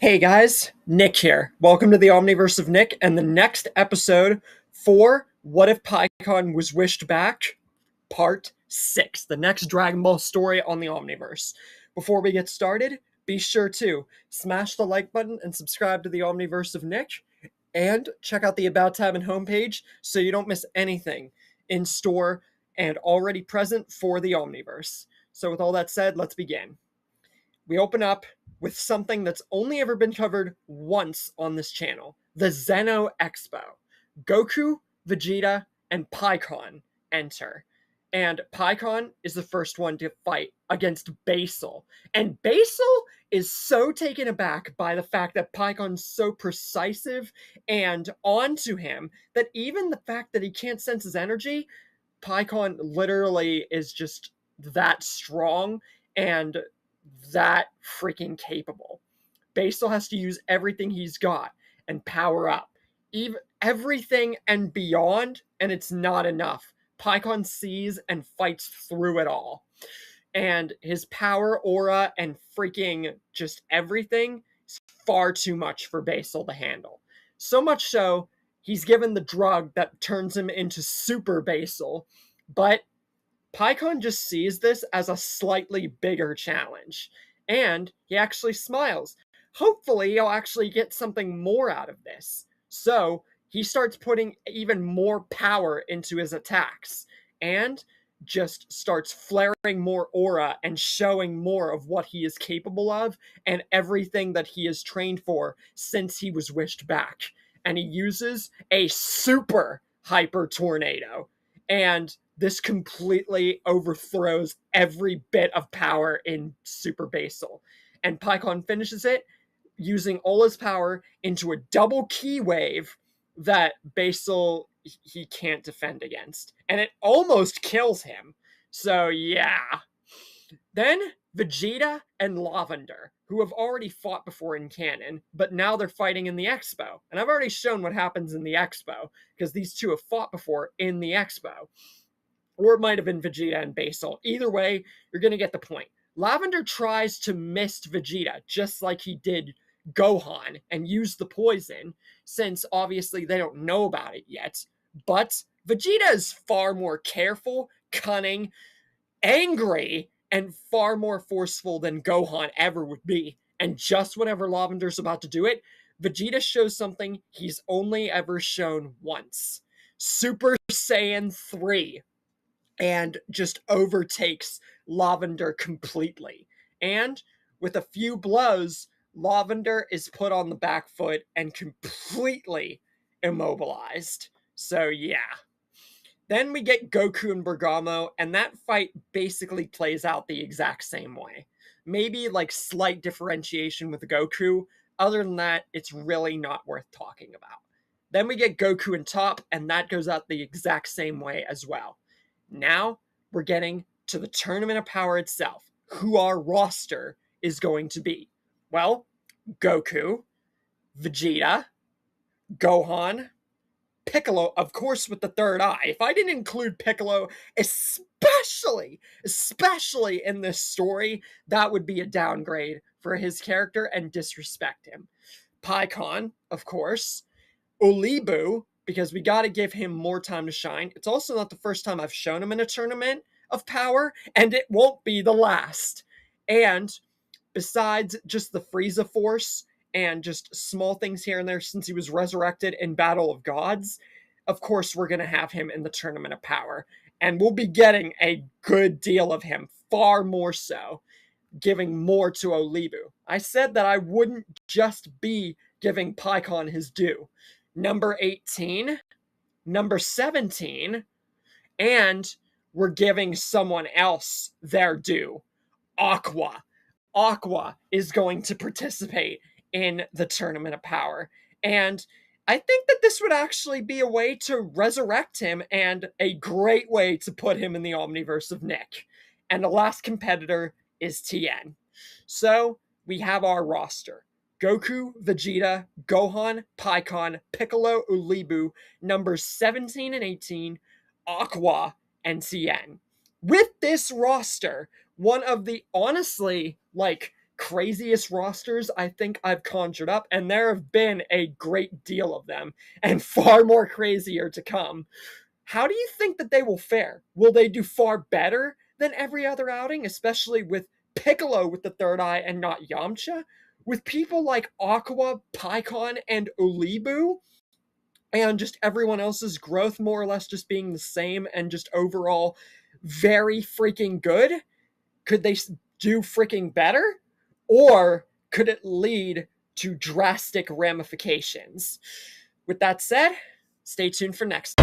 Hey guys, Nick here. Welcome to the Omniverse of Nick and the next episode for What If Pikkon Was Wished Back, Part 6, the next Dragon Ball story on the Omniverse. Before we get started, be sure to smash the like button and subscribe to the Omniverse of Nick, and check out the About tab and homepage so you don't miss anything in store and already present for the Omniverse. So with all that said, let's begin. We open up with something that's only ever been covered once on this channel, the Zeno Expo. Goku, Vegeta, and Pikkon enter. And Pikkon is the first one to fight against Basal. And Basal is so taken aback by the fact that Pikkon's so precisive and onto him that even the fact that he can't sense his energy, Pikkon literally is just that strong and that freaking capable. Basal has to use everything he's got and power up. Even everything and beyond, and it's not enough. Pikkon sees and fights through it all. And his power, aura, and freaking just everything is far too much for Basal to handle. So much so, he's given the drug that turns him into Super Basal, but Pikkon just sees this as a slightly bigger challenge, and he actually smiles. Hopefully, he'll actually get something more out of this. So, he starts putting even more power into his attacks, and just starts flaring more aura and showing more of what he is capable of and everything that he has trained for since he was wished back. And he uses a super hyper tornado. And this completely overthrows every bit of power in Super Basal. And Pikkon finishes it using all his power into a double key wave that Basal he can't defend against. And it almost kills him. So yeah. Then Vegeta and Lavender, who have already fought before in canon, but now they're fighting in the Expo. And I've already shown what happens in the Expo, because these two have fought before in the Expo. Or it might have been Vegeta and Basal. Either way, you're going to get the point. Lavender tries to mist Vegeta, just like he did Gohan, and use the poison, since obviously they don't know about it yet. But Vegeta is far more careful, cunning, angry, and far more forceful than Gohan ever would be. And just whenever Lavender's about to do it, Vegeta shows something he's only ever shown once. Super Saiyan 3. And just overtakes Lavender completely. And with a few blows, Lavender is put on the back foot and completely immobilized. So yeah. Then we get Goku and Bergamo, and that fight basically plays out the exact same way. Maybe like slight differentiation with Goku. Other than that, it's really not worth talking about. Then we get Goku and Top, and that goes out the exact same way as well. Now we're getting to the Tournament of Power itself, who our roster is going to be. Well, Goku, Vegeta, Gohan, Piccolo, of course, with the third eye. If I didn't include Piccolo, especially in this story, that would be a downgrade for his character and disrespect him. Pikkon, of course, Ulibu, because we got to give him more time to shine. It's also not the first time I've shown him in a tournament of power, and it won't be the last. And besides just the Frieza Force and just small things here and there since he was resurrected in Battle of Gods, of course we're going to have him in the Tournament of Power. And we'll be getting a good deal of him, far more so, giving more to Ulibu. I said that I wouldn't just be giving Pikkon his due. Number 18, number 17, and we're giving someone else their due. Aqua. Aqua is going to participate in the Tournament of Power. And I think that this would actually be a way to resurrect him and a great way to put him in the Omniverse of Nick. And the last competitor is Tien. So we have our roster. Goku, Vegeta, Gohan, Pikkon, Piccolo, Ulibu, numbers 17 and 18, Aqua, and Tien. With this roster, one of the honestly, craziest rosters I think I've conjured up, and there have been a great deal of them, and far more crazier to come. How do you think that they will fare? Will they do far better than every other outing, especially with Piccolo with the third eye and not Yamcha? With people like Aqua, Pikkon, and Ulibu, and just everyone else's growth more or less just being the same and just overall very freaking good? Could they do freaking better? Or could it lead to drastic ramifications? With that said, stay tuned for next.